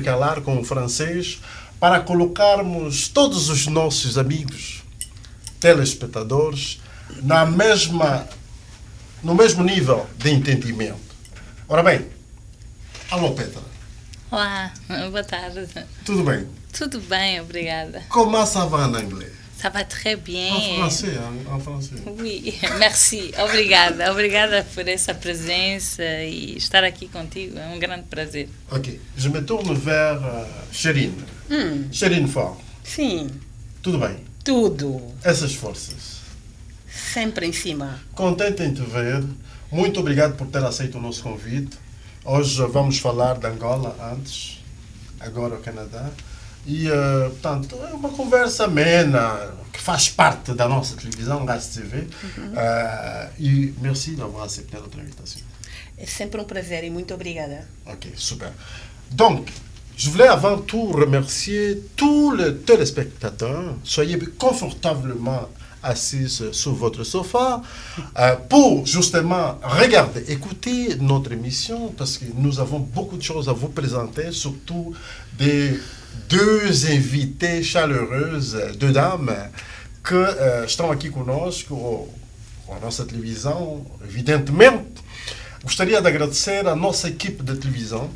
intercalar com o francês para colocarmos todos os nossos amigos telespectadores no mesmo nível de entendimento. Ora bem, alô Petra. Olá, boa tarde. Tudo bem? Tudo bem, obrigada. Comment ça va en anglais? Ça va très bien. En français. Oui, merci. Obrigada. Obrigada por essa presença e estar aqui contigo. É um grande prazer. Ok. Je me tourne vers Sherine. Sherine Ford. Sim, Tudo bem? tudo. Essas forças. Sempre em cima. Contente em te ver. Muito obrigado por ter aceito o nosso convite. Hoje vamos falar de Angola antes, agora o Canadá. E, portanto, é uma conversa amena, que faz parte da nossa televisão, GasTV. E merci d'avoir accepté notre invitation. É sempre um prazer e muito obrigada. Ok, super. Donc, je voulais avant tout remercier tous les téléspectateurs. Soyez confortablement assis sur votre sofa pour justement regarder, écouter notre émission parce que nous avons beaucoup de choses à vous présenter, surtout des deux invités chaleureuses, deux dames que estão aqui conosco com a nossa televisão, evidentemente. Gostaria de agradecer a nossa equipe de televisão,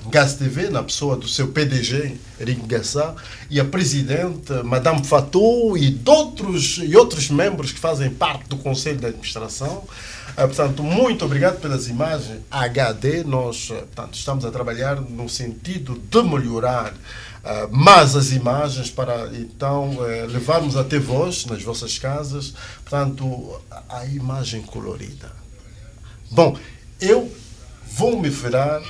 GasTV, na pessoa do seu PDG, Eric Gassá, e a presidente, Madame Fatou, e outros membros que fazem parte do Conselho de Administração. Portanto, muito obrigado pelas imagens HD. Nós, portanto, estamos a trabalhar no sentido de melhorar mais as imagens para, então, levarmos até vós, nas vossas casas, portanto, a imagem colorida. Bom, eu vou me virar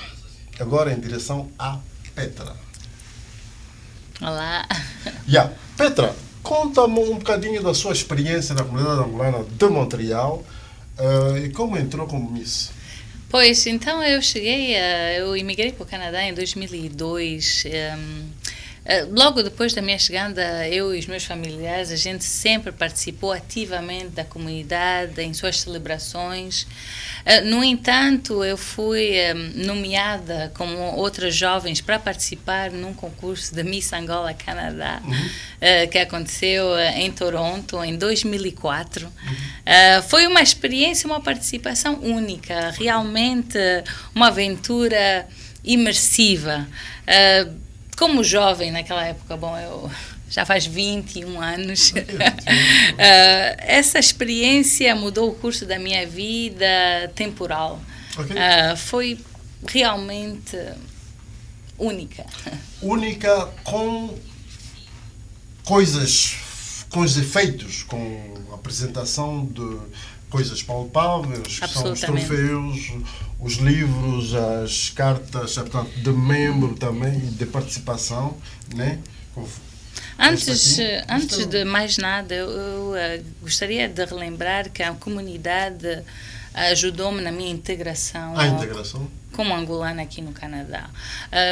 agora em direção à Petra. Olá. Petra, conta-me um bocadinho da sua experiência na comunidade angolana de Montreal e como entrou como Miss. Pois, então eu imigrei para o Canadá em 2002. Logo depois da minha chegada, eu e os meus familiares, a gente sempre participou ativamente da comunidade, em suas celebrações. No entanto, eu fui nomeada como outras jovens para participar num concurso da Miss Angola Canadá, que aconteceu em Toronto em 2004. Foi uma experiência, uma participação única, realmente uma aventura imersiva. Como jovem naquela época, bom, eu já faz 21 anos, essa experiência mudou o curso da minha vida temporal. Okay. Foi realmente única. Única com coisas, com os efeitos, com a apresentação de coisas palpáveis, que são os troféus, os livros, as cartas, portanto, de membro também, de participação, né? Antes de mais nada, eu gostaria de relembrar que a comunidade ajudou-me na minha integração. A integração? Como angolana aqui no Canadá.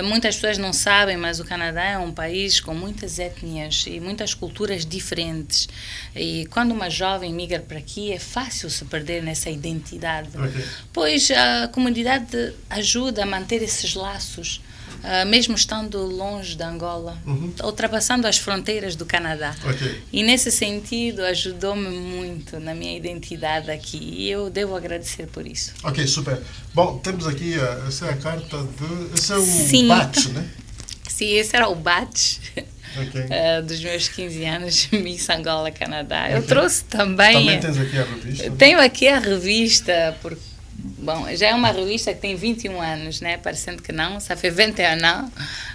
Muitas pessoas não sabem, mas o Canadá é um país com muitas etnias e muitas culturas diferentes. E quando uma jovem migra para aqui, é fácil se perder nessa identidade. Okay. Pois a comunidade ajuda a manter esses laços, mesmo estando longe da Angola, ultrapassando as fronteiras do Canadá. Okay. E nesse sentido ajudou-me muito na minha identidade aqui e eu devo agradecer por isso. Ok, super. Bom, temos aqui, essa é a carta de... Esse é o badge, né? Sim, esse era o badge. Okay. Dos meus 15 anos, Miss Angola Canadá. Okay. Eu trouxe também... Também tens aqui a revista? Tenho aqui a revista, porque Bom, já é uma revista que tem 21 anos, né? Parecendo que não, ça fait 21 ans,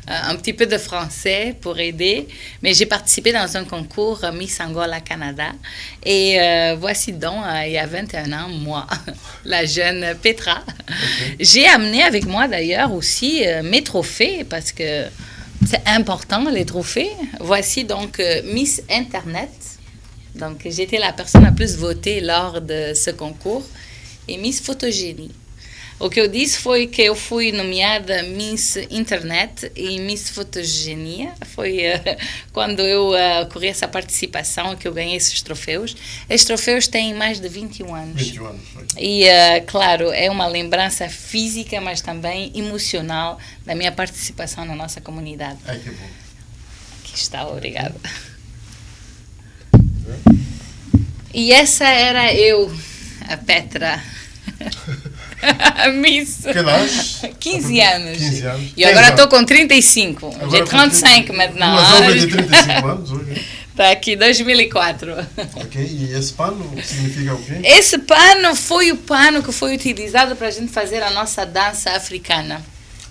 un petit peu de français pour aider, mais j'ai participé dans un concours Miss Angola Canada, et voici donc, il y a 21 ans, moi, la jeune Petra. Okay. J'ai amené avec moi d'ailleurs aussi mes trophées, parce que c'est important les trophées. Voici donc Miss Internet, donc j'étais la personne la plus votée lors de ce concours, et Miss Photogénie. O que eu disse foi que eu fui nomeada Miss Internet e Miss Fotogenia. Foi quando eu corri essa participação que eu ganhei esses troféus. Esses troféus têm mais de 21 anos. 21 anos. E, claro, é uma lembrança física, mas também emocional da minha participação na nossa comunidade. Ai, que bom. Aqui está, obrigada. E essa era eu, a Petra. A Miss. Que nós? 15 anos. 15 anos. E agora estou com 35. J'ai 35 maintenant. Uma jovem de 35 anos, ok. Está aqui, 2004. Ok, e esse pano significa o quê? Esse pano foi o pano que foi utilizado para a gente fazer a nossa dança africana.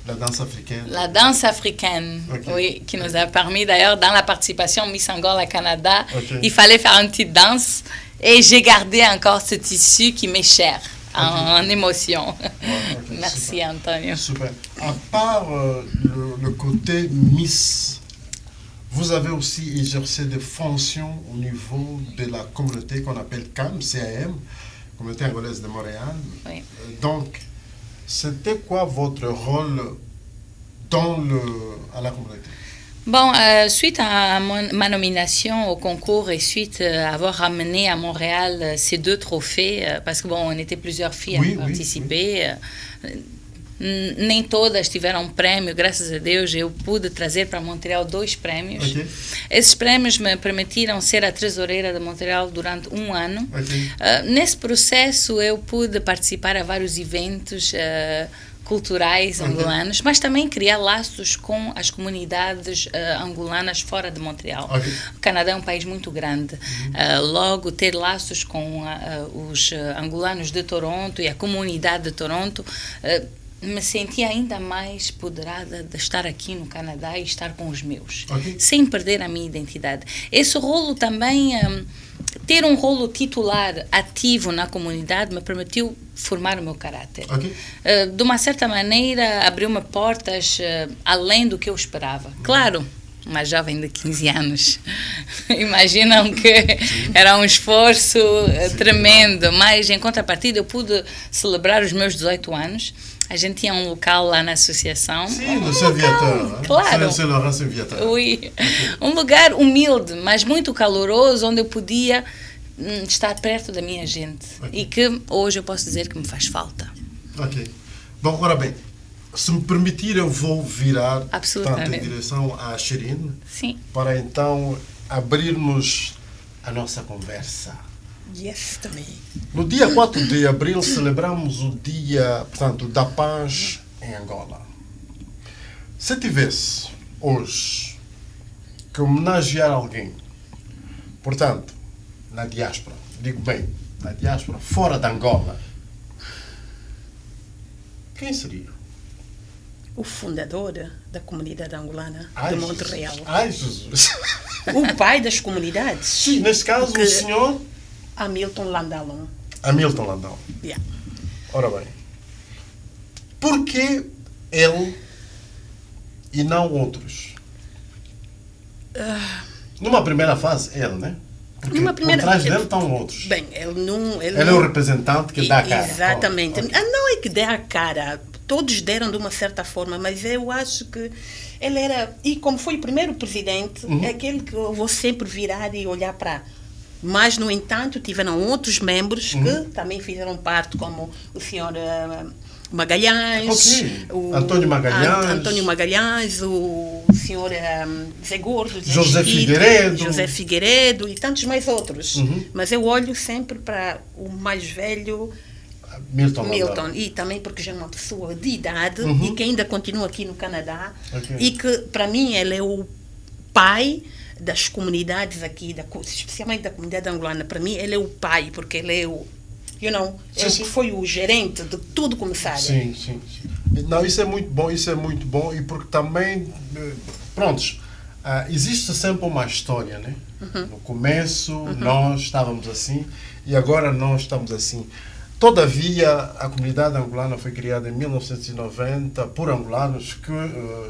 La danse africaine. La danse africaine, Okay. oui, qui nous a permis d'ailleurs dans la participation Miss Angola Canada, Okay. il fallait faire une petite danse et j'ai gardé encore ce tissu qui m'est cher en émotion. Ouais, ok, Merci super. Antonio. Super. À part le côté Miss, vous avez aussi exercé des fonctions au niveau de la communauté qu'on appelle CAM, CAM, Communauté angolaise de Montréal. Oui. Donc, c'était quoi votre rôle à la communauté? Bon, suite à ma nomination au concours et suite à avoir ramené à Montréal ces 2 trophées, parce que bon, on était plusieurs filles Oui, à oui, participer, nem todas tiveram prêmio, graças a Deus eu pude trazer para Montreal 2 prêmios. Ok. Esses prêmios me permitiram ser a tesoureira de Montreal durante 1 ano. Ok. Nesse processo eu pude participar a vários eventos culturais angolanos, mas também criar laços com as comunidades angolanas fora de Montreal. Ok. O Canadá é um país muito grande. Logo, ter laços com os angolanos de Toronto e a comunidade de Toronto, me senti ainda mais poderada de estar aqui no Canadá e estar com os meus, Ok. sem perder a minha identidade. Esse rolo também, ter um rolo titular ativo na comunidade me permitiu formar o meu caráter. Ok. De uma certa maneira, abriu-me portas além do que eu esperava. Claro, uma jovem de 15 anos. Imaginam que era um esforço tremendo, mas em contrapartida eu pude celebrar os meus 18 anos. A gente tinha um local lá na associação. Sim, no Saint-Viateur. Claro. Saint-Laurent Saint-Viateur. Oui. Um lugar humilde, mas muito caloroso, onde eu podia estar perto da minha gente. Ok. E que hoje eu posso dizer que me faz falta. Ok. Bom, ora bem, se me permitir, eu vou virar portanto, em Absolutamente. direção à Sherine Sim. para então abrirmos a nossa conversa. Yes, também. No dia 4 de abril celebramos o Dia, portanto, da Paz em Angola. Se tivesse hoje que homenagear alguém, portanto, na diáspora, digo bem, na diáspora, fora de Angola, quem seria? O fundador da comunidade angolana Ai, de Jesus. Montreal. Ai, Jesus. O pai das comunidades, Sim, neste caso, Que- o senhor Hamilton Landalon. Hamilton Landau. Yeah. Ora bem, por que ele e não outros? Numa primeira fase, ele, né? Porque Numa primeira- por trás dele estão outros. Bem, ele não... Ele é o representante que dá a cara. Exatamente. Ok. Não é que dê a cara. Todos deram de uma certa forma, mas eu acho que ele era... E como foi o primeiro presidente, é aquele que eu vou sempre virar e olhar para... Mas, no entanto, tiveram outros membros que também fizeram parte, como o senhor Magalhães, Ok. Antônio Magalhães. Antônio Magalhães, o senhor Zé Gordo, Zé José Chiquito, Figueiredo. José Figueiredo e tantos mais outros. Mas eu olho sempre para o mais velho, Milton Milton, Landau. e também porque já é uma pessoa de idade e que ainda continua aqui no Canadá. Ok. E que, para mim, ele é o pai das comunidades aqui, especialmente da comunidade angolana. Para mim, ele é o pai, porque ele é o... ele Sim. que foi o gerente de tudo começar. Sim, sim, sim. Não, isso é muito bom e porque também, prontos, existe sempre uma história, né? No começo nós estávamos assim e agora nós estamos assim. Todavia, a comunidade angolana foi criada em 1990 por angolanos que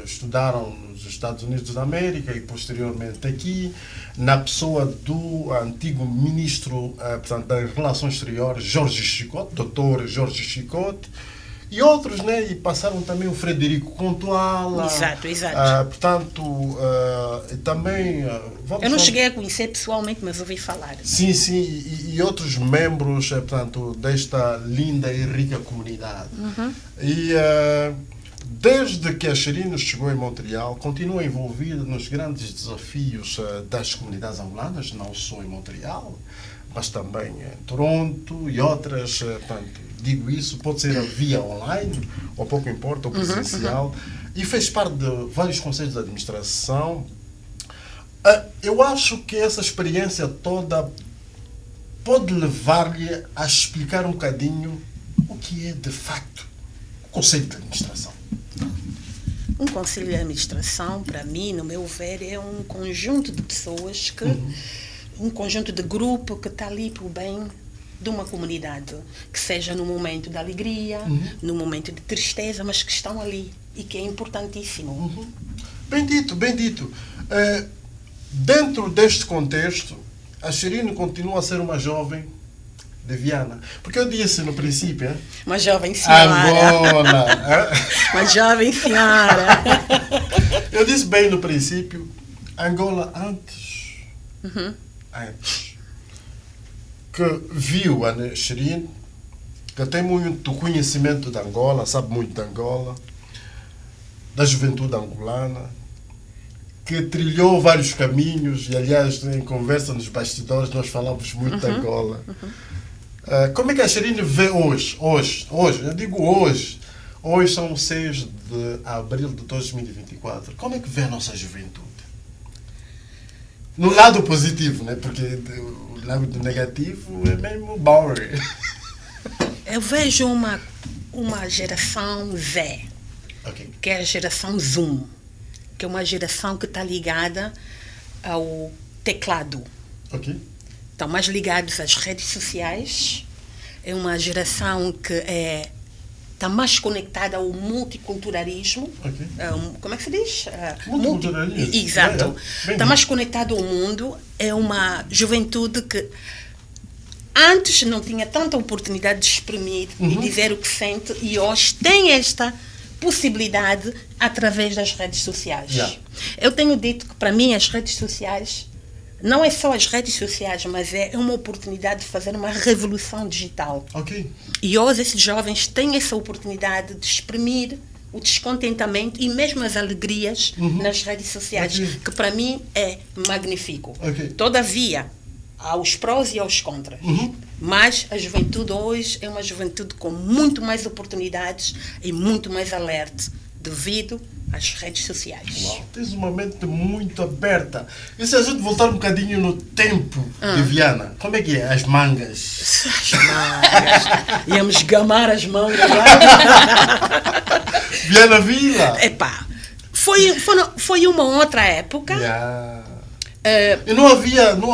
estudaram nos Estados Unidos da América e posteriormente aqui, na pessoa do antigo ministro portanto, das Relações Exteriores, Jorge Chicote, Dr. Jorge Chicote, E outros, né? E passaram também o Frederico Contuala. Exato, exato. Portanto, também... vamos Eu não falar- cheguei a conhecer pessoalmente, mas ouvi falar. Sim, sim, e outros membros, portanto, desta linda e rica comunidade. E desde que a Xerino chegou em Montreal, continua envolvida nos grandes desafios das comunidades angolanas, não só em Montreal, mas também em Toronto e outras. Portanto, digo isso, pode ser via online, ou pouco importa, ou presencial, e fez parte de vários conselhos de administração. Eu acho que essa experiência toda pode levar-lhe a explicar um bocadinho o que é, de facto, o conselho de administração. Um conselho de administração, para mim, no meu ver, é um conjunto de pessoas que... Um conjunto de grupo que está ali para o bem de uma comunidade. Que seja no momento da alegria, no momento de tristeza, mas que estão ali e que é importantíssimo. Bem dito, bem dito. Dentro deste contexto, a Xerino continua a ser uma jovem de Viana. Porque eu disse no princípio, Uma jovem senhora. Angola. Uma jovem senhora. Eu disse bem no princípio, Angola antes que viu a Xerino, que tem muito conhecimento de Angola, sabe muito de Angola, da juventude angolana, que trilhou vários caminhos, e aliás, em conversa nos bastidores, nós falamos muito de Angola. Como é que a Xerino vê hoje, eu digo hoje são 6 de abril de 2024, como é que vê a nossa juventude? No lado positivo, né? Porque o lado negativo é mesmo boring. Eu vejo uma geração Z, Ok. que é a geração Zoom, que é uma geração que está ligada ao teclado. Ok. Estão mais ligados às redes sociais. É uma geração que está mais conectada ao multiculturalismo. Ok. Como é que se diz? Multiculturalismo. Exato. Bem Está mais conectado ao mundo. É uma juventude que antes não tinha tanta oportunidade de exprimir e dizer o que sente, e hoje tem esta possibilidade através das redes sociais. Yeah. Eu tenho dito que, para mim, as redes sociais não é só as redes sociais, mas é uma oportunidade de fazer uma revolução digital. Ok. E hoje esses jovens têm essa oportunidade de exprimir o descontentamento e mesmo as alegrias nas redes sociais, Ok. que para mim é magnífico. Ok. Todavia, há os prós e há os contras. Mas a juventude hoje é uma juventude com muito mais oportunidades e muito mais alerta devido às redes sociais. Uau, tens uma mente muito aberta. E se a gente voltar um bocadinho no tempo de Viana, como é que é? As mangas? As mangas. Íamos gamar as mangas lá. Viana Vila? Epá, foi uma outra época. Yeah. E não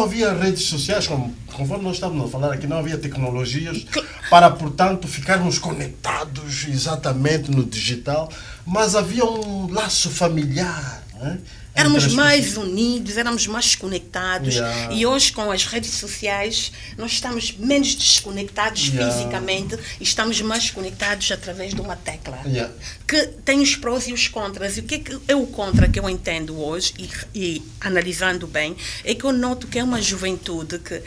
havia redes sociais, conforme nós estávamos a falar aqui, não havia tecnologias para, portanto, ficarmos conectados exatamente no digital, mas havia um laço familiar. Né? Éramos Entre as mais pessoas. unidos, éramos mais conectados. Yeah. E hoje, com as redes sociais, nós estamos menos desconectados Yeah. fisicamente e estamos mais conectados através de uma tecla. Yeah. Que tem os prós e os contras. E o que é o contra que eu entendo hoje, e analisando bem, é que eu noto que é uma juventude que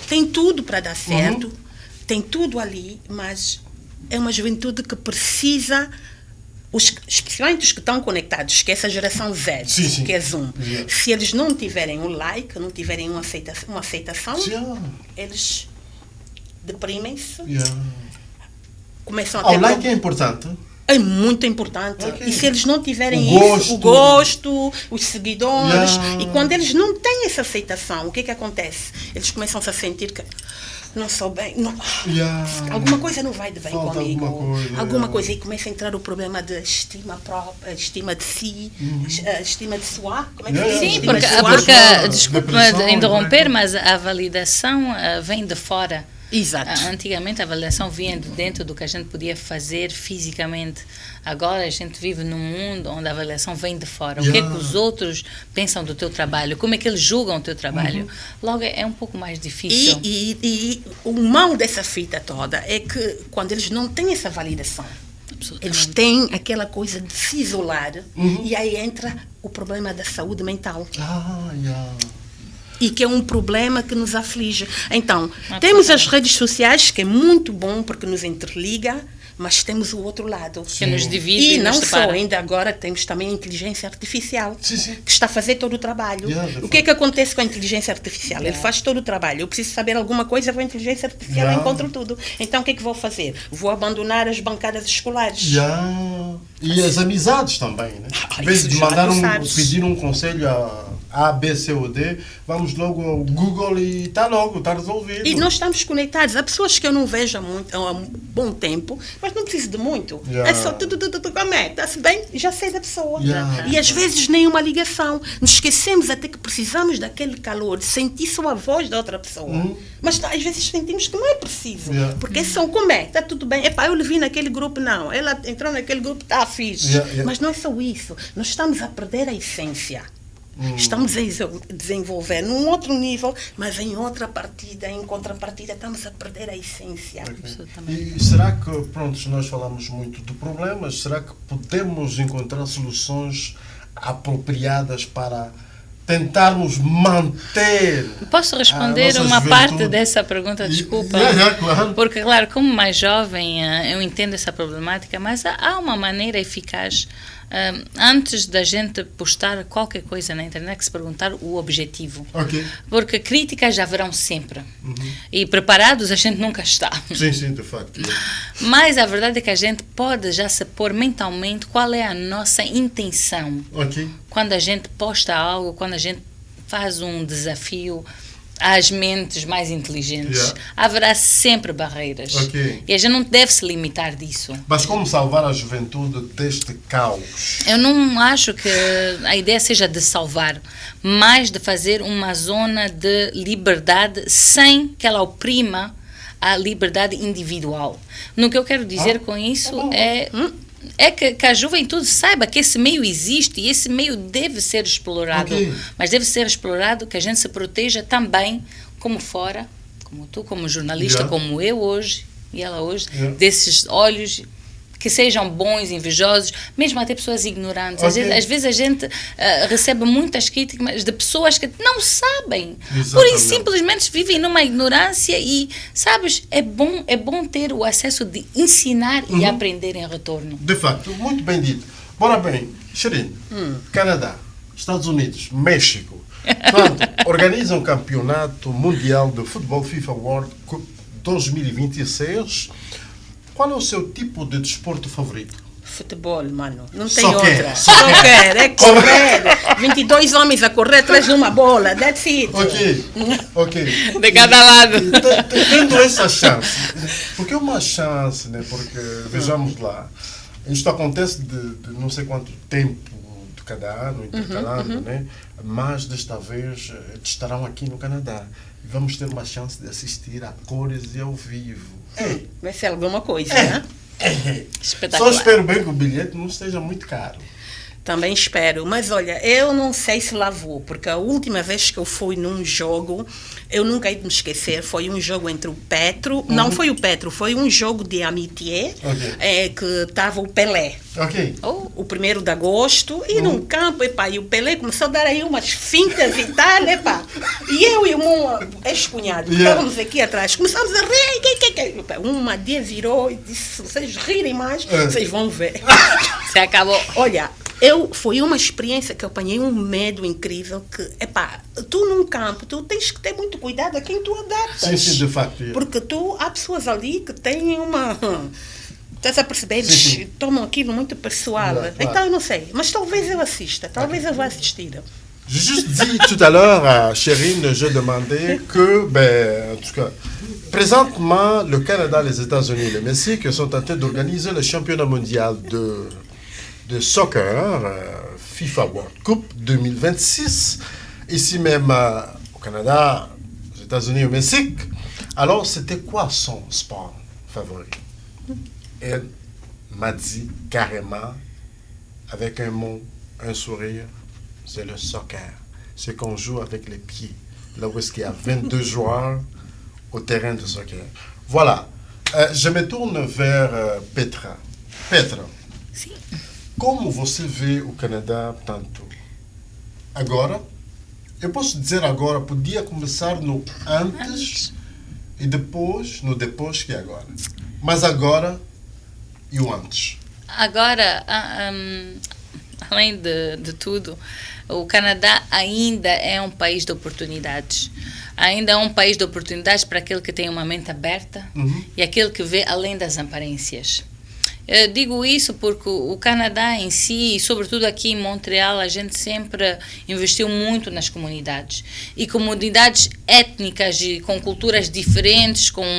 tem tudo para dar certo, tem tudo ali, mas é uma juventude que precisa... especialmente os que estão conectados, que é essa geração Z, Sim, sim. que é Zoom. Yeah. Se eles não tiverem um like, não tiverem uma aceitação, Yeah. eles deprimem-se, Yeah. começam a O ter... like é importante. É muito importante. Ok. E se eles não tiverem O o gosto, os seguidores, Yeah. e quando eles não têm essa aceitação, o que é que acontece? Eles começam-se a sentir que não sou bem, não, Yeah. alguma coisa não vai de bem Falta comigo. alguma coisa, Coisa, e começa a entrar o problema de estima própria, estima de si, estima de sua. Como é que Yeah, se diz? yeah. Sim, Estima de porque sua. Depressão, desculpe-me depressão, interromper, né? mas a validação vem de fora. Exato. Antigamente a avaliação vinha de dentro do que a gente podia fazer fisicamente. Agora a gente vive num mundo onde a avaliação vem de fora. O que é que os outros pensam do teu trabalho? Como é que eles julgam o teu trabalho? Logo é um pouco mais difícil. E o mal dessa fita toda é que quando eles não têm essa validação, eles têm aquela coisa de se isolar e aí entra o problema da saúde mental. E que é um problema que nos aflige. Então, temos as redes sociais, que é muito bom porque nos interliga, mas temos o outro lado. Que nos divide e não nos separa. só, ainda agora temos também a inteligência artificial, Sim. que está a fazer todo o trabalho. O que é que acontece com a inteligência artificial? Ele faz todo o trabalho. Eu preciso saber alguma coisa, vou à inteligência artificial e encontro tudo. Então, o que é que vou fazer? Vou abandonar as bancadas escolares. E as amizades também, né? Em vez de pedir um conselho a B, C ou D, vamos logo ao Google e está resolvido. E nós estamos conectados. Há pessoas que eu não vejo há um bom tempo, mas não preciso de muito. É só tudo, como é? Está-se bem? Já sei da pessoa. E às vezes nem uma ligação. Nos esquecemos até que precisamos daquele calor, de sentir só a voz da outra pessoa. Mas às vezes sentimos que não é preciso. Porque são, como é? Está tudo bem? Epá, eu lhe vi naquele grupo, não. Ela entrou naquele grupo, está fixe. Mas não é só isso. Nós estamos a perder a essência. Estamos a desenvolver num outro nível, mas em outra partida, em contrapartida, estamos a perder a essência. E será que, pronto, nós falamos muito de problemas, será que podemos encontrar soluções apropriadas para tentarmos manter... Posso responder uma parte dessa pergunta, desculpa? Claro. Porque, claro, como mais jovem, eu entendo essa problemática, mas há uma maneira eficaz. Antes da gente postar qualquer coisa na internet, se perguntar o objetivo. Porque críticas já haverão sempre. E preparados a gente nunca está. Sim, de facto. Mas a verdade é que a gente pode já se pôr mentalmente qual é a nossa intenção. Quando a gente posta algo, quando a gente faz um desafio às mentes mais inteligentes. Haverá sempre barreiras. E a gente não deve se limitar disso. Mas como salvar a juventude deste caos? Eu não acho que a ideia seja de salvar, mas de fazer uma zona de liberdade sem que ela oprima a liberdade individual. No que eu quero dizer com isso é que a juventude saiba que esse meio existe e esse meio deve ser explorado. Mas deve ser explorado que a gente se proteja também, como fora, como tu, como jornalista, como eu hoje e ela hoje, desses olhos que sejam bons, invejosos, mesmo até pessoas ignorantes. Às vezes a gente recebe muitas críticas de pessoas que não sabem. Por isso, simplesmente vivem numa ignorância e, sabes, é bom ter o acesso de ensinar e aprender em retorno. De facto, muito bem dito. Bora bem, Shirin, Canadá, Estados Unidos, México, organizam um campeonato mundial de futebol FIFA World Cup 2026. Qual é o seu tipo de desporto favorito? Futebol, mano. Não tem outra. Só quer. É correr. 22 homens a correr atrás de uma bola. That's it. Ok. De cada lado. Tendo essa chance. Porque é uma chance, né? Porque, vejamos lá, isto acontece de não sei quanto tempo de cada ano, intercalando, né? Mas desta vez estarão aqui no Canadá. E vamos ter uma chance de assistir a cores e ao vivo. Vai ser alguma coisa, né? Espetacular. Só espero bem que o bilhete não esteja muito caro. Também espero. Mas olha, eu não sei se lá vou, porque a última vez que eu fui num jogo, eu nunca ia me esquecer, foi um jogo entre o Petro, não foi o Petro, foi um jogo de amitié, que estava o Pelé. O 1º de agosto, e num campo, e o Pelé começou a dar aí umas fintas e tal, e eu e o meu ex-cunhado, estávamos aqui atrás, começamos a rir, uma dia virou e disse, se vocês rirem mais, vocês vão ver. Se acabou. Olha, foi uma experiência que eu apanhei um medo incrível que, tu num campo, tu tens que ter muito cuidado a quem tu adaptas. Sim, de facto. Porque há pessoas ali que têm uma... Estás a perceber? Eles tomam aquilo muito pessoal. Então, eu não sei. Mas talvez eu assista. Talvez eu vá assistir. J'ai juste dit tout à l'heure à Chérine, je demandais que, en tout cas, présentement, le Canada, les États-Unis et le Mexique sont en train d'organiser le championnat mondial de soccer, FIFA World Cup 2026, ici même au Canada, aux États-Unis et au Mexique. Alors, c'était quoi son sport favori? Elle m'a dit carrément, avec un mot, un sourire, c'est le soccer. C'est qu'on joue avec les pieds. Là où est-ce qu'il y a 22 joueurs au terrain de soccer. Voilà. Je me tourne vers Petra. Petra, Sim. como você vê o Canadá, portanto, agora? Eu posso dizer agora, podia começar no antes e depois, no depois que é agora. Mas agora e o antes. Agora, além de tudo, o Canadá ainda é um país de oportunidades. Ainda é um país de oportunidades para aquele que tem uma mente aberta e aquele que vê além das aparências. Eu digo isso porque o Canadá em si, e sobretudo aqui em Montreal, a gente sempre investiu muito nas comunidades. E comunidades étnicas e com culturas diferentes, com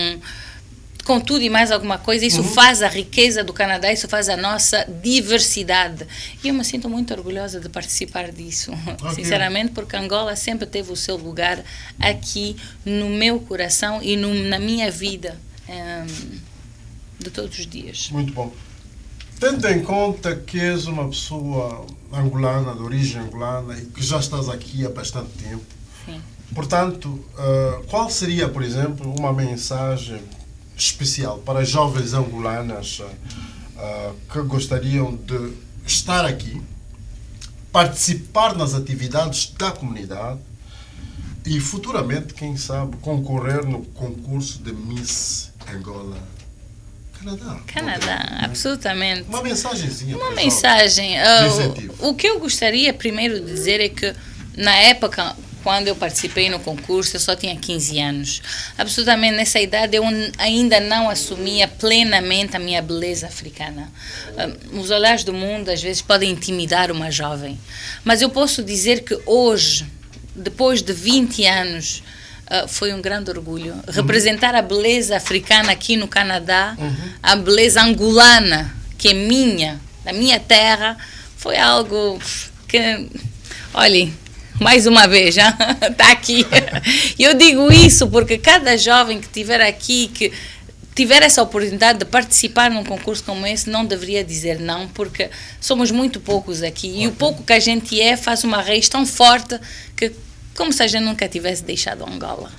tudo e mais alguma coisa. Isso faz a riqueza do Canadá, isso faz a nossa diversidade. E eu me sinto muito orgulhosa de participar disso, sinceramente, porque Angola sempre teve o seu lugar aqui no meu coração e na minha vida. De todos os dias. Muito bom. Tendo em conta que és uma pessoa angolana, de origem angolana, e que já estás aqui há bastante tempo, Sim. portanto, qual seria, por exemplo, uma mensagem especial para jovens angolanas que gostariam de estar aqui, participar nas atividades da comunidade e futuramente, quem sabe, concorrer no concurso de Miss Angola? Canadá, absolutamente. Uma mensagenzinha. Uma mensagem. O que eu gostaria primeiro de dizer é que na época, quando eu participei no concurso, eu só tinha 15 anos. Absolutamente, nessa idade eu ainda não assumia plenamente a minha beleza africana. Os olhares do mundo às vezes podem intimidar uma jovem. Mas eu posso dizer que hoje, depois de 20 anos, foi um grande orgulho. Representar a beleza africana aqui no Canadá, a beleza angolana, que é minha, da minha terra, foi algo que, olhem, mais uma vez, já está aqui. E eu digo isso porque cada jovem que estiver aqui, que tiver essa oportunidade de participar num concurso como esse, não deveria dizer não, porque somos muito poucos aqui. E o pouco que a gente faz uma raiz tão forte que como se a gente nunca tivesse deixado Angola.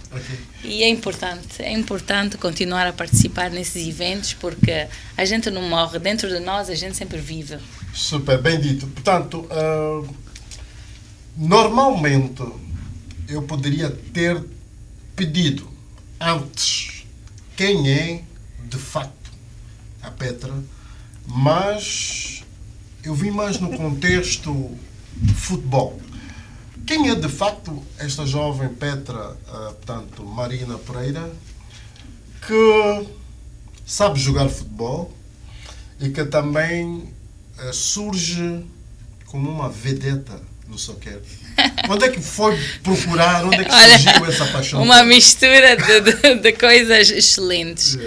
E é importante continuar a participar nesses eventos, porque a gente não morre, dentro de nós a gente sempre vive. Super, bem dito. Portanto, normalmente eu poderia ter pedido antes quem é de facto a Petra, mas eu vim mais no contexto de futebol. Quem é de facto esta jovem Petra, portanto, Marina Pereira, que sabe jogar futebol e que também surge como uma vedeta no soccer? Onde é que foi procurar? Onde é que surgiu essa paixão? Uma mistura de coisas excelentes.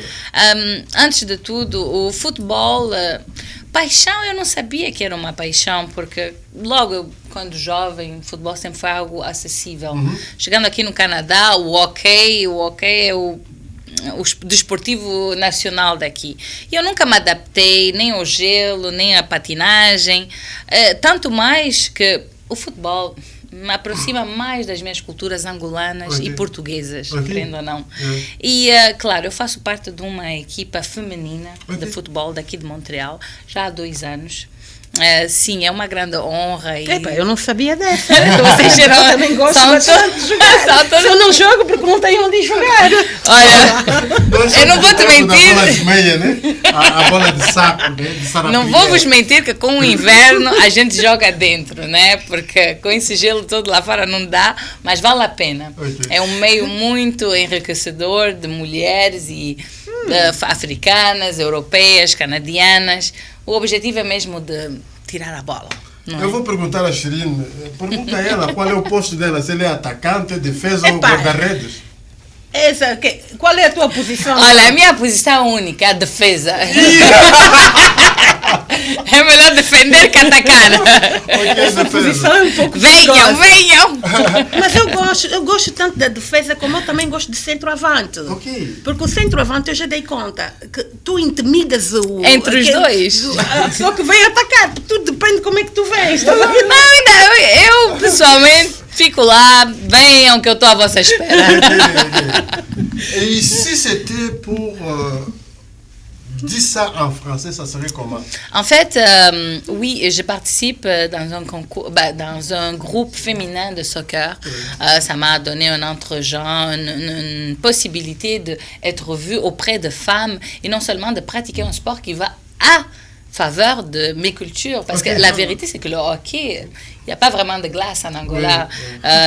Antes de tudo, o futebol... Paixão, eu não sabia que era uma paixão, porque logo quando jovem, o futebol sempre foi algo acessível. Chegando aqui no Canadá, o hockey é o desportivo nacional daqui. E eu nunca me adaptei nem ao gelo, nem à patinagem. Tanto mais que o futebol me aproxima mais das minhas culturas angolanas e portuguesas, querendo ou não. E, claro, eu faço parte de uma equipa feminina de futebol daqui de Montreal, já há 2 anos. Sim, é uma grande honra. Epa, eu não sabia dessa. Vocês eu também gosto bastante de jogar. Eu não jogo porque não tenho onde jogar. Olha, eu não vou te mentir. A bola de meia, né? A bola de saco, né? De não vou vos mentir que com o inverno a gente joga dentro, né? Porque com esse gelo todo lá fora não dá, mas vale a pena. É um meio muito enriquecedor de mulheres e africanas, europeias, canadianas. O objetivo é mesmo de tirar a bola. Eu vou perguntar a Shirine, pergunta a ela qual é o posto dela, se ele é atacante, defesa ou guarda-redes. Qual é a tua posição? Olha, a minha posição é única, a defesa. É melhor defender que atacar. Essa posição é um pouco Venham, perigosa. venham! Mas eu gosto tanto da defesa como eu também gosto de centroavante. Ok. Porque o centroavante eu já dei conta que tu intimidas Entre os dois. A pessoa que vem atacar. Tudo depende de como é que tu vens. Tá? Não, eu pessoalmente fico lá, venham que eu estou à vossa espera. Et si c'était pour dire ça en français, ça serait comment? En fait, oui, je participe dans un concours, dans un groupe féminin de soccer. Ça m'a donné un entre-genre, une possibilité d'être vue auprès de femmes et non seulement de pratiquer un sport qui va à faveur de mes cultures. Parce que la vérité, c'est que le hockey, il n'y a pas vraiment de glace en Angola.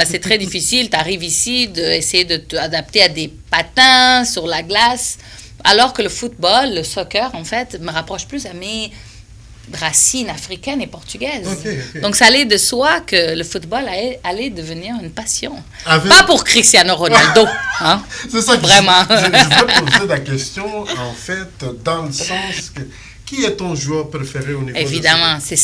C'est très difficile. Tu arrives ici d'essayer de t'adapter à des patins sur la glace. Alors que le football, le soccer, en fait, me rapproche plus à mes racines africaines et portugaises. Okay. Donc, ça allait de soi que le football allait devenir une passion. Avec... Pas pour Cristiano Ronaldo. Hein? C'est ça que Vraiment. Je veux poser la question, en fait, dans le sens que... Qui est ton joueur préféré au niveau Évidemment, c'est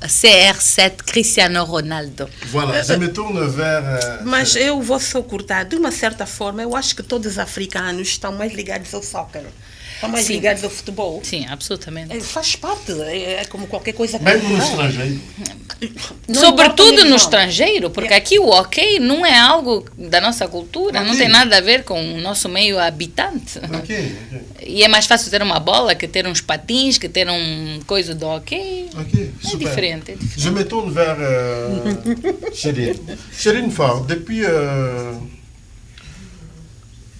CR7, Cristiano Ronaldo. Voilà, je me tourne vers... Mas eu vou só cortar. De uma certa forma, eu acho que todos os africanos estão mais ligados ao soccer. Estão mais ligados ao futebol. Sim, absolutamente. Faz parte, é como qualquer coisa. Mesmo no estrangeiro. Sobretudo no estrangeiro, porque aqui o hockey não é algo da nossa cultura, não tem nada a ver com o nosso meio habitante. Ok. E é mais fácil ter uma bola que ter uns patins, que ter um coisa do hockey. Ok, É diferente, é diferente. Je me tourne vers Chérine. Chérine Faure, depuis...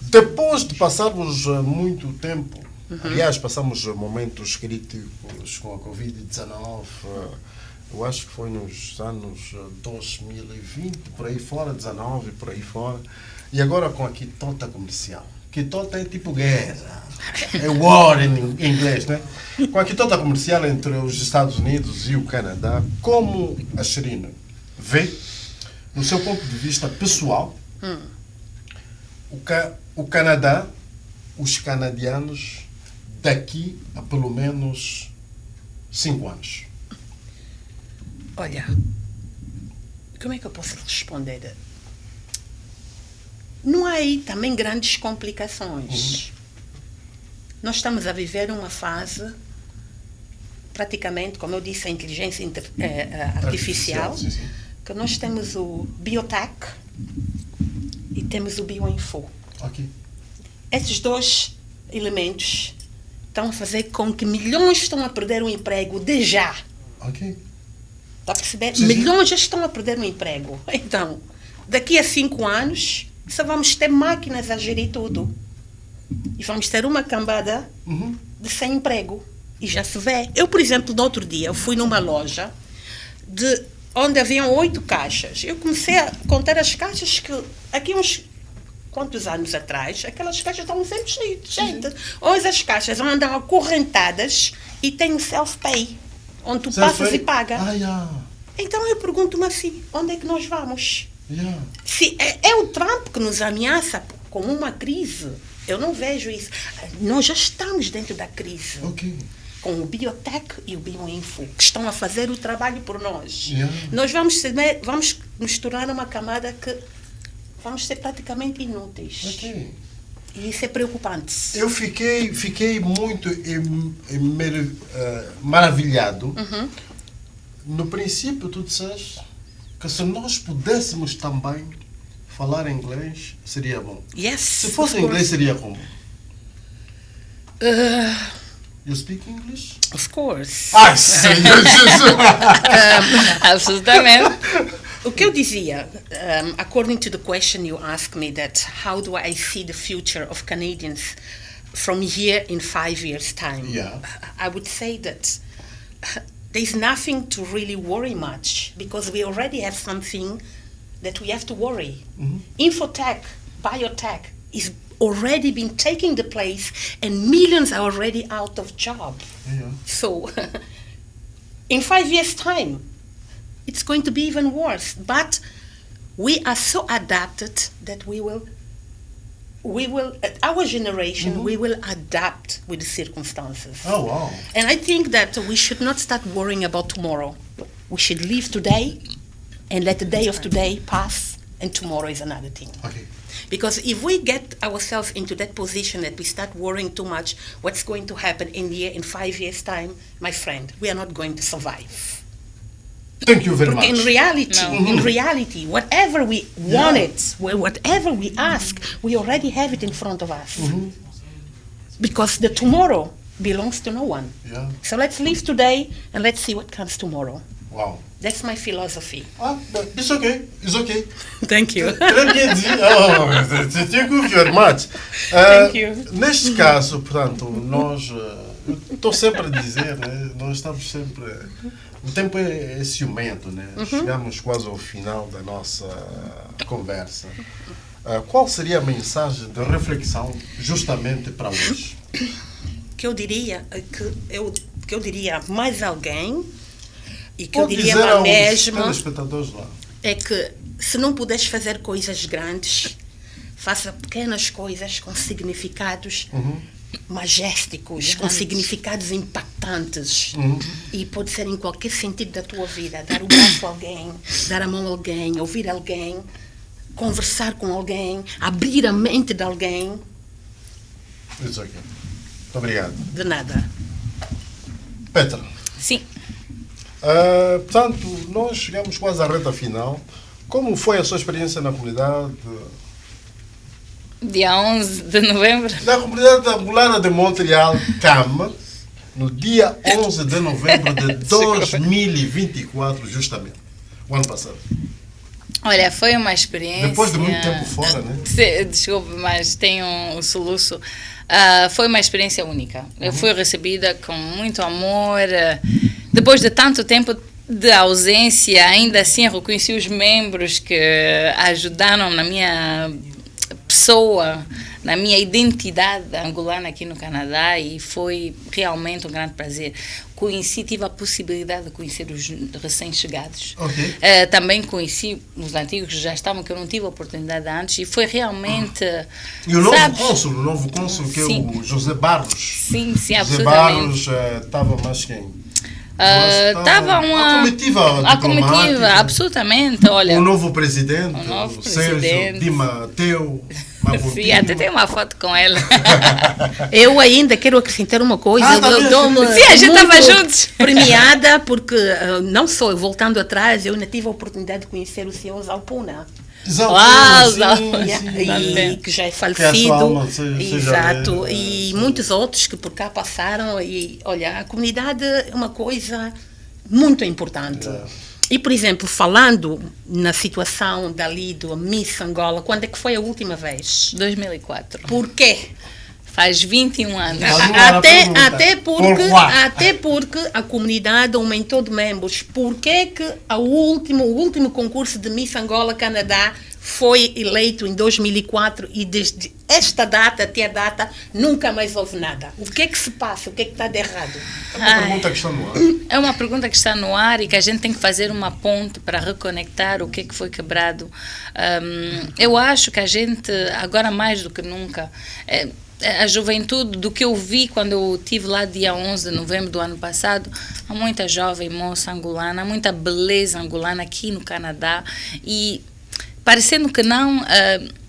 depois de passarmos muito tempo, aliás, passamos momentos críticos com a Covid-19, eu acho que foi nos anos 2020, por aí fora, 19, por aí fora, e agora com a quitota comercial. Quitota é tipo guerra, é war em inglês, né? Com a quitota comercial entre os Estados Unidos e o Canadá, como a Chérine vê, no seu ponto de vista pessoal, o Canadá, os canadianos, daqui a pelo menos 5 anos? Olha, como é que eu posso responder? Não há aí também grandes complicações. Nós estamos a viver uma fase, praticamente, como eu disse, a inteligência artificial, sim. que nós temos o biotech e temos o bioinfo. Ok. Esses dois elementos estão a fazer com que milhões estão a perder o emprego de já. Ok. Está a perceber? Sim. Milhões já estão a perder o emprego. Então, daqui a 5 anos, só vamos ter máquinas a gerir tudo. E vamos ter uma cambada de sem emprego. E já se vê. Eu, por exemplo, no outro dia, eu fui numa loja onde haviam 8 caixas. Eu comecei a contar as caixas que aqui uns... Quantos anos atrás, aquelas caixas estavam sempre cheias de gente. Hoje as caixas andam acorrentadas e tem o self-pay, onde tu passas e pagas. Então eu pergunto-me assim, onde é que nós vamos? Se é o Trump que nos ameaça com uma crise, eu não vejo isso. Nós já estamos dentro da crise. Com o biotech e o bioinfo, que estão a fazer o trabalho por nós. Nós vamos misturar uma camada que vamos ser praticamente inúteis. E isso é preocupante. Eu fiquei muito maravilhado. No princípio, tu disseste que se nós pudéssemos também falar inglês, seria bom. Yes, se fosse inglês, seria como? You speak English? Of course. Sim. Absolutamente. O que eu dizia, according to the question you asked me, that how do I see the future of Canadians from here in 5 years' time? I would say that there's nothing to really worry much, because we already have something that we have to worry. Infotech, biotech is already been taking the place, and millions are already out of job. So, in 5 years' time, it's going to be even worse. But we are so adapted that we will our generation, we will adapt with the circumstances. Oh, wow. And I think that we should not start worrying about tomorrow. We should live today and let the day of today pass, and tomorrow is another thing. Okay. Because if we get ourselves into that position that we start worrying too much, what's going to happen in 5 years' time, my friend, we are not going to survive. Thank you very much. In reality, whatever we wanted, whatever we ask, we already have it in front of us. Because the tomorrow belongs to no one. Yeah. So let's live today and let's see what comes tomorrow. Wow. That's my philosophy. It's okay. It's okay. Thank you. Très bien dit. Oh, thank you very much. Thank you. Neste caso, portanto, nós, estou sempre a dizer, né, nós estamos sempre, o tempo é ciumento, né? Chegamos quase ao final da nossa conversa. Qual seria a mensagem de reflexão justamente para hoje? Que eu diria mais alguém, e que Pode eu diria dizer a aos mesma, telespectadores lá. é que se não puderes fazer coisas grandes, faça pequenas coisas com significados majésticos, com significados impactantes. E pode ser em qualquer sentido da tua vida. Dar o braço a alguém, dar a mão a alguém, ouvir alguém, conversar com alguém, abrir a mente de alguém. Isso aqui. Muito obrigado. De nada. Petra. Sim. Portanto, nós chegamos quase à reta final. Como foi a sua experiência na comunidade? Dia 11 de novembro. Na comunidade angolana de Montreal, CAM, no dia 11 de novembro de 2024, justamente, o ano passado. Olha, foi uma experiência... Depois de muito tempo fora, né? Desculpe, mas tenho um soluço. Foi uma experiência única. Eu fui recebida com muito amor. Depois de tanto tempo de ausência, ainda assim reconheci os membros que ajudaram na minha pessoa, na minha identidade angolana aqui no Canadá, e foi realmente um grande prazer. Tive a possibilidade de conhecer os recém-chegados. Okay. Também conheci os antigos que já estavam, que eu não tive a oportunidade antes, e foi realmente... E o novo cônsul, que Sim. é o José Barros. Sim, José absolutamente. Barros estava mais quem? Estava a comitiva, absolutamente. Olha, o novo presidente, novo o Sérgio presidente. Di Matteo. Sim, até tem uma foto com ela. Eu ainda quero acrescentar uma coisa. Eu dou-me Sim, a gente estava juntos. Premiada, porque não só voltando atrás, eu ainda tive a oportunidade de conhecer o senhor Zalpuna. E que já é falecido. Exato. E muitos outros que por cá passaram. E olha, a comunidade é uma coisa muito importante. E, por exemplo, falando na situação dali do Miss Angola, quando é que foi a última vez? 2004. Por quê? Faz 21 anos. Até porque a comunidade aumentou de membros. Por que o último concurso de Miss Angola Canadá foi eleito em 2004 e desde esta data até a data nunca mais houve nada? O que é que se passa? O que é que está de errado? É uma pergunta que está no ar. É uma pergunta que está no ar e que a gente tem que fazer uma ponte para reconectar o que é que foi quebrado. Eu acho que a gente, agora mais do que nunca... a juventude, do que eu vi quando eu estive lá dia 11 de novembro do ano passado, há muita jovem moça angolana, há muita beleza angolana aqui no Canadá, e parecendo que não,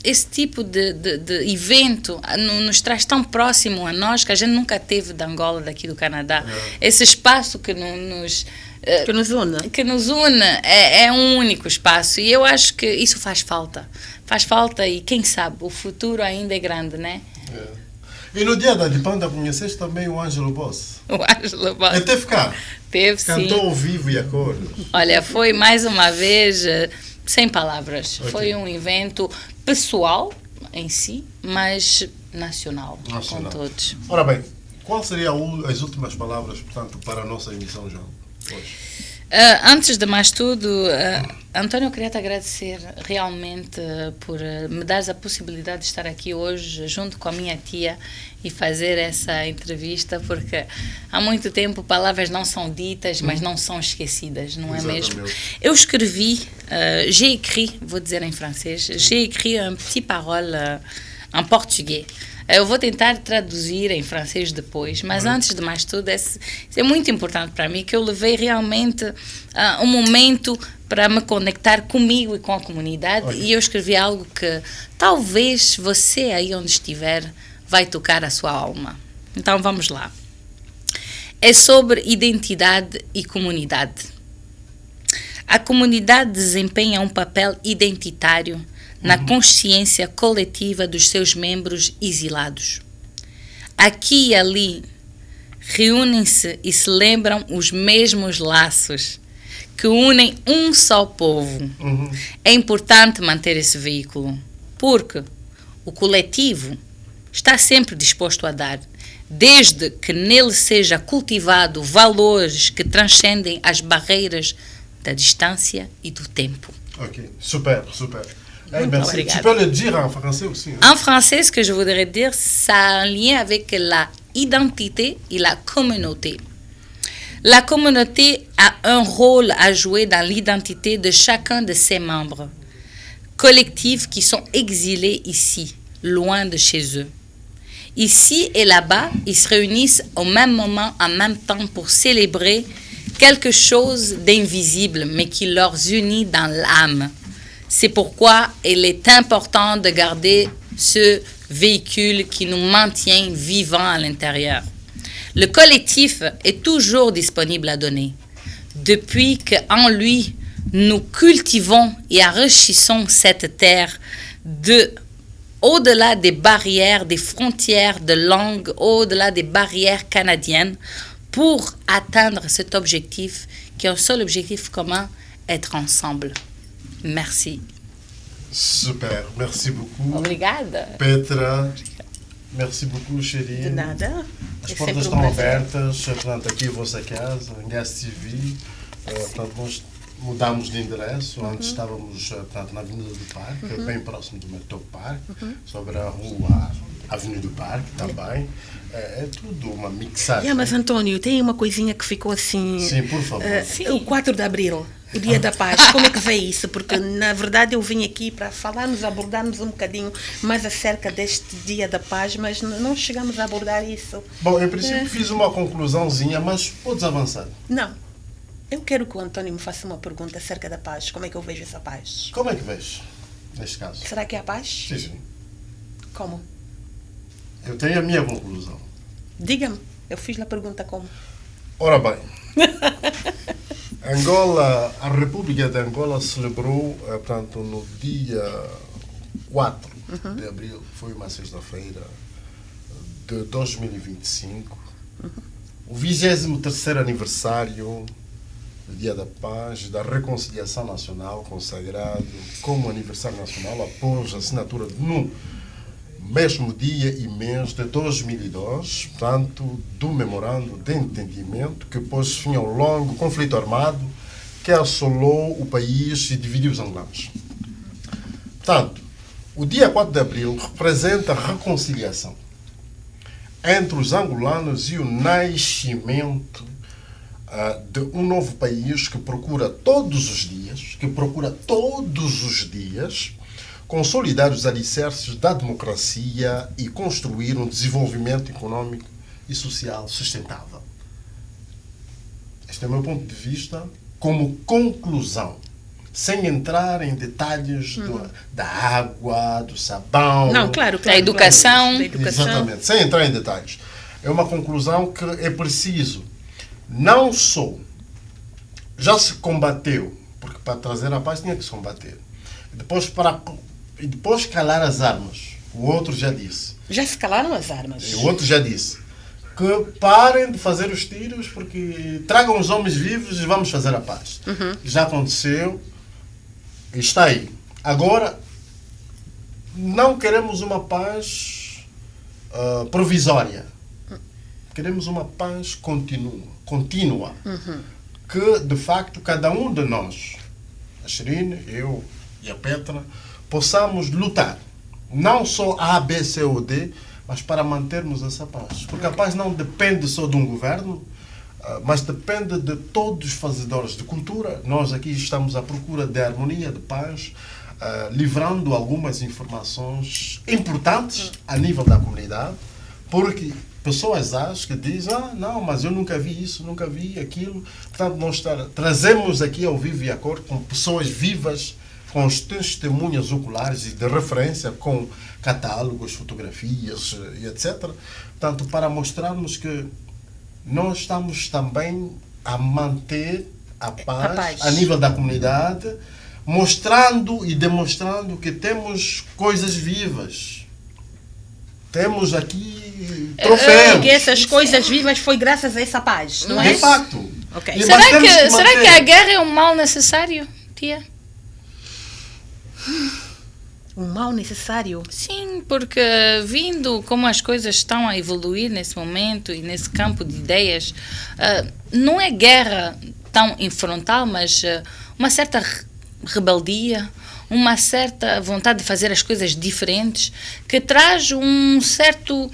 esse tipo de evento nos traz tão próximo a nós, que a gente nunca teve de Angola, daqui do Canadá. Esse espaço que nos une é um único espaço, e eu acho que isso faz falta, e quem sabe o futuro ainda é grande, né? E no dia da Dipanda conheceste também o Ângelo Boss? O Ângelo Boss. Ele teve cá? Teve, sim. Cantou ao vivo e a cores. Olha, foi mais uma vez, sem palavras. Okay. Foi um evento pessoal em si, mas nacional. Com todos. Ora bem, qual seriam as últimas palavras, portanto, para a nossa emissão, João? Hoje. Antes de mais tudo, António, eu queria te agradecer realmente por me dares a possibilidade de estar aqui hoje junto com a minha tia e fazer essa entrevista, porque há muito tempo palavras não são ditas, mas não são esquecidas, não é mesmo? Eu escrevi, j'ai écrit, vou dizer em francês, j'ai écrit un petit parole em português. Eu vou tentar traduzir em francês depois, mas antes de mais tudo, isso é muito importante para mim, que eu levei realmente um momento para me conectar comigo e com a comunidade, e eu escrevi algo que talvez você aí onde estiver vai tocar a sua alma. Então vamos lá. É sobre identidade e comunidade. A comunidade desempenha um papel identitário na consciência coletiva dos seus membros exilados. Aqui e ali reúnem-se e se lembram os mesmos laços que unem um só povo. É importante manter esse veículo, porque o coletivo está sempre disposto a dar, desde que nele seja cultivado valores que transcendem as barreiras da distância et du tempo. Ok, super, super. Merci. Tu peux le dire en français aussi. En français, ce que je voudrais dire, ça a un lien avec la identité et la communauté. La communauté a un rôle à jouer dans l'identité de chacun de ses membres, collectifs qui sont exilés ici, loin de chez eux. Ici et là-bas, ils se réunissent au même moment, en même temps, pour célébrer quelque chose d'invisible, mais qui leur unit dans l'âme. C'est pourquoi il est important de garder ce véhicule qui nous maintient vivants à l'intérieur. Le collectif est toujours disponible à donner, depuis qu'en lui, nous cultivons et enrichissons cette terre au-delà des barrières, des frontières de langue, au-delà des barrières canadiennes, pour atteindre cet objectif, qui est un seul objectif commun, être ensemble. Merci. Super, merci beaucoup. Obrigada. Petra, merci beaucoup, chérie. De nada. As É portas sempre estão prazer. abertas, portanto, aqui é a vossa casa, em Gas TV. Portanto, nós mudamos de endereço. Antes estávamos portanto, na Avenida do Parque, bem próximo do Metrô Parque, sobre a rua Avenida do Parque também. É tudo uma mixagem. Mas Antônio, tem uma coisinha que ficou assim. Sim, por favor. O 4 de Abril, o Dia da Paz, como é que vê isso? Porque, na verdade, eu vim aqui para falarmos, abordarmos um bocadinho mais acerca deste Dia da Paz, mas não chegamos a abordar isso. Bom, em princípio fiz uma conclusãozinha, mas podes avançar. Não. Eu quero que o Antônio me faça uma pergunta acerca da paz. Como é que eu vejo essa paz? Como é que vês, neste caso? Será que é a paz? Sim, sim. Como? Eu tenho a minha conclusão. Diga-me. Eu fiz a pergunta como. Ora bem, Angola, a República de Angola celebrou, portanto, no dia 4 de abril, foi uma sexta-feira de 2025, o 23º aniversário do Dia da Paz, da Reconciliação Nacional, consagrado como aniversário nacional após a assinatura no mesmo dia e mês de 2002, portanto, do memorando de entendimento que pôs fim ao longo conflito armado que assolou o país e dividiu os angolanos. Portanto, o dia 4 de abril representa a reconciliação entre os angolanos e o nascimento de um novo país que procura todos os dias consolidar os alicerces da democracia e construir um desenvolvimento econômico e social sustentável. Este é o meu ponto de vista como conclusão, sem entrar em detalhes da água, do sabão... Não, claro. Da educação. Da educação. Exatamente, sem entrar em detalhes. É uma conclusão que é preciso, não só já se combateu, porque para trazer a paz tinha que se combater, depois calar as armas. O outro já disse. Já se calaram as armas. O outro já disse que parem de fazer os tiros porque tragam os homens vivos e vamos fazer a paz. Já aconteceu e está aí. Agora, não queremos uma paz provisória. Queremos uma paz contínua. Que, de facto, cada um de nós, a Sherine, eu e a Petra, possamos lutar, não só A, B, C ou D, mas para mantermos essa paz. Porque a paz não depende só de um governo, mas depende de todos os fazedores de cultura. Nós aqui estamos à procura de harmonia, de paz, livrando algumas informações importantes a nível da comunidade, porque pessoas acham que dizem, não, mas eu nunca vi isso, nunca vi aquilo. Portanto, nós trazemos aqui ao vivo e a cor com pessoas vivas, com os testemunhas oculares e de referência, com catálogos, fotografias e etc. Portanto, para mostrarmos que nós estamos também a manter a paz a nível da comunidade, mostrando e demonstrando que temos coisas vivas. Temos aqui troféus. Que essas coisas vivas foi graças a essa paz, não é? De facto. Okay. Será que a guerra é um mal necessário, tia? Um mal necessário? Sim, porque vindo como as coisas estão a evoluir nesse momento e nesse campo de ideias, não é guerra tão frontal, mas uma certa rebeldia, uma certa vontade de fazer as coisas diferentes, que traz um certo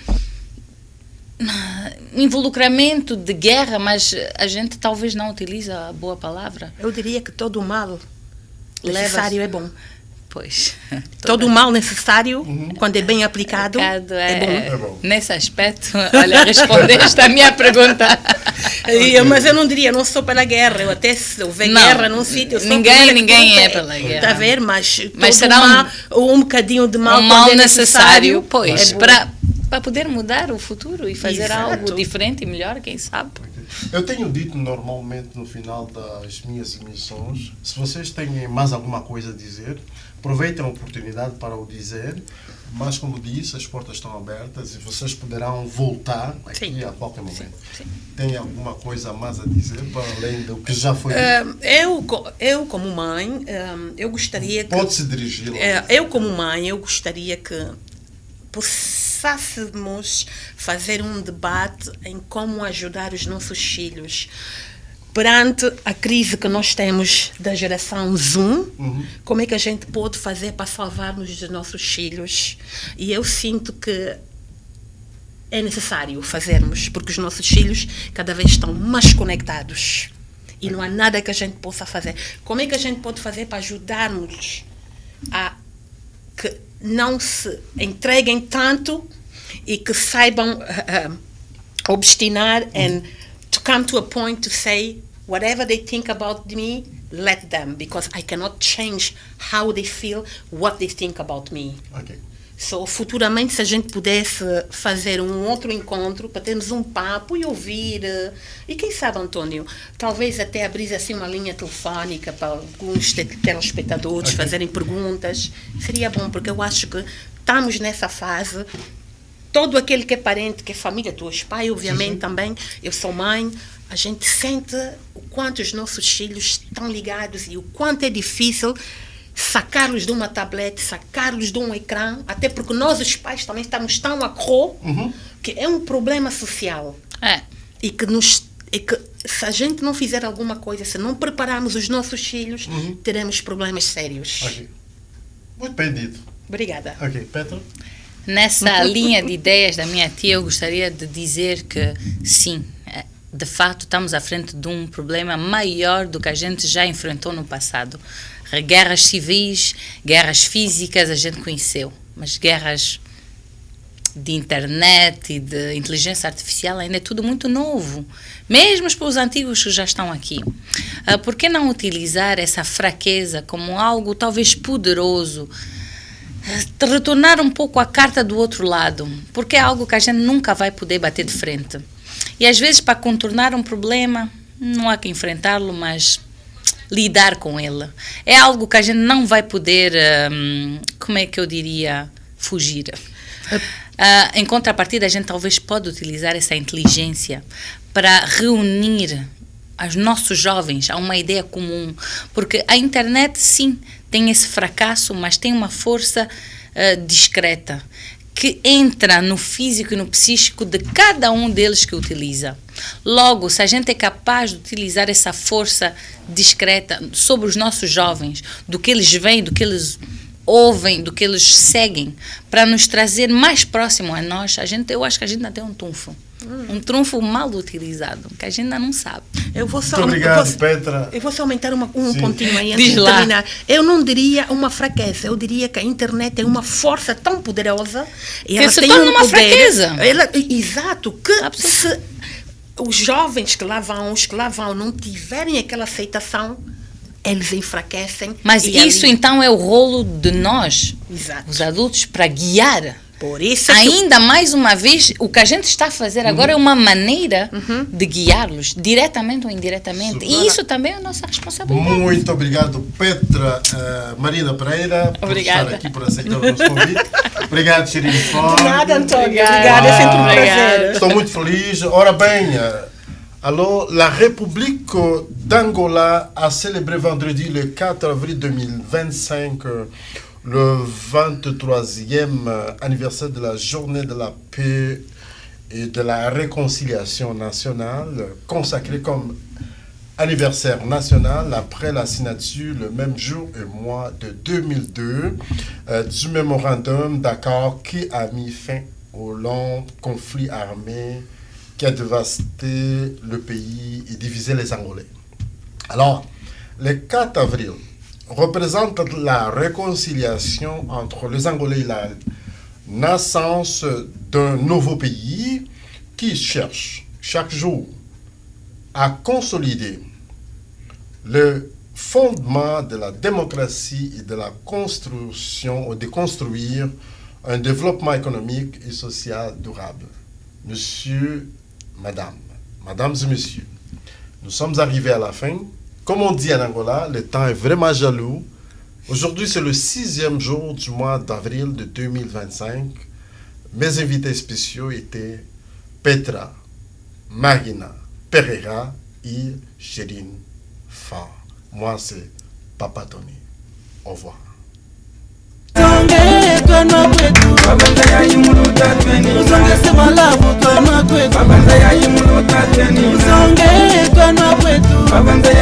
involucramento de guerra, mas a gente talvez não utiliza a boa palavra. Eu diria que todo o mal necessário é bom. Pois. Todo o mal necessário, quando é bem aplicado, é bom. É bom. Nesse aspecto, olha, respondeste a minha pergunta. Mas eu não diria, não sou pela guerra. Eu até se houver guerra num sítio, eu sou ninguém é pela guerra. Está a ver? Mas será mal, um bocadinho de mal, um mal é necessário. Pois, é para poder mudar o futuro e fazer algo diferente e melhor, quem sabe. Eu tenho dito normalmente no final das minhas emissões, se vocês têm mais alguma coisa a dizer, aproveitem a oportunidade para o dizer, mas como disse, as portas estão abertas e vocês poderão voltar aqui a qualquer momento. Sim. Tem alguma coisa mais a dizer para além do que já foi dito? Eu como mãe, eu gostaria que... Pode-se dirigir lá. Eu como mãe, eu gostaria que possássemos fazer um debate em como ajudar os nossos filhos perante a crise que nós temos da geração Zoom. Como é que a gente pode fazer para salvarmos os nossos filhos? E eu sinto que é necessário fazermos, porque os nossos filhos cada vez estão mais conectados e não há nada que a gente possa fazer. Como é que a gente pode fazer para ajudarmos a que não se entreguem tanto e que saibam obstinar and to come to a point to say whatever they think about me, let them, because I cannot change how they feel, what they think about me. Okay. So, futuramente, se a gente pudesse fazer um outro encontro para termos um papo e ouvir, e quem sabe, Antônio, talvez até abrir assim uma linha telefónica para alguns telespectadores fazerem perguntas, seria bom, porque eu acho que estamos nessa fase. Todo aquele que é parente, que é família, tu és pai, obviamente também, eu sou mãe, a gente sente o quanto os nossos filhos estão ligados e o quanto é difícil sacá-los de uma tablete, sacá-los de um ecrã, até porque nós, os pais, também estamos tão accro, que é um problema social. E que se a gente não fizer alguma coisa, se não prepararmos os nossos filhos, teremos problemas sérios. Okay. Muito bem dito. Obrigada. Ok, Petra? Nessa linha de ideias da minha tia, eu gostaria de dizer que sim, de fato estamos à frente de um problema maior do que a gente já enfrentou no passado. Guerras civis, guerras físicas a gente conheceu, mas guerras de internet e de inteligência artificial ainda é tudo muito novo, mesmo para os antigos que já estão aqui. Por que não utilizar essa fraqueza como algo talvez poderoso, retornar um pouco a carta do outro lado, porque é algo que a gente nunca vai poder bater de frente. E às vezes para contornar um problema, não há que enfrentá-lo, mas lidar com ele. É algo que a gente não vai poder, como é que eu diria, fugir. Em contrapartida, a gente talvez pode utilizar essa inteligência para reunir os nossos jovens a uma ideia comum, porque a internet sim tem esse fracasso, mas tem uma força discreta que entra no físico e no psíquico de cada um deles que utiliza. Logo, se a gente é capaz de utilizar essa força discreta sobre os nossos jovens, do que eles veem, do que eles ouvem, do que eles seguem, para nos trazer mais próximo a nós, eu acho que a gente ainda tem um trunfo. Um trunfo mal utilizado, que a gente ainda não sabe. Muito obrigado, Petra. Eu vou só aumentar um pontinho aí antes de terminar. Eu não diria uma fraqueza, eu diria que a internet é uma força tão poderosa. E ela se tem torna uma poder, fraqueza. Exato, que se os jovens que lá vão, não tiverem aquela aceitação, eles enfraquecem. Mas isso então é o rolo de nós, exato, os adultos, para guiar. Por isso ainda mais uma vez, o que a gente está a fazer agora é uma maneira de guiá-los, diretamente ou indiretamente. E isso também é a nossa responsabilidade. Muito obrigado, Petra Marina Pereira, por estar aqui, por aceitar o nosso convite. Obrigado, Sherine Ford. De nada, António. Obrigada, é sempre um prazer. Estou muito feliz. Ora bem, alors, la République d'Angola a célébré vendredi le 4 avril 2025 le 23e anniversaire de la journée de la paix et de la réconciliation nationale, consacré comme anniversaire national après la signature le même jour et mois de 2002 du mémorandum d'accord qui a mis fin au long conflit armé qui a dévasté le pays et divisé les Angolais. Alors, le 4 avril représente la réconciliation entre les Angolais et la naissance d'un nouveau pays qui cherche chaque jour à consolider le fondement de la démocratie et de la construction, ou de construire un développement économique et social durable. Monsieur, mesdames et messieurs, nous sommes arrivés à la fin. Comme on dit en Angola, le temps est vraiment jaloux. Aujourd'hui, c'est le 6e jour du mois d'avril de 2025. Mes invités spéciaux étaient Petra, Marina Pereira et Sherine Ford. Moi, c'est Papa Tony. Au revoir. Babanda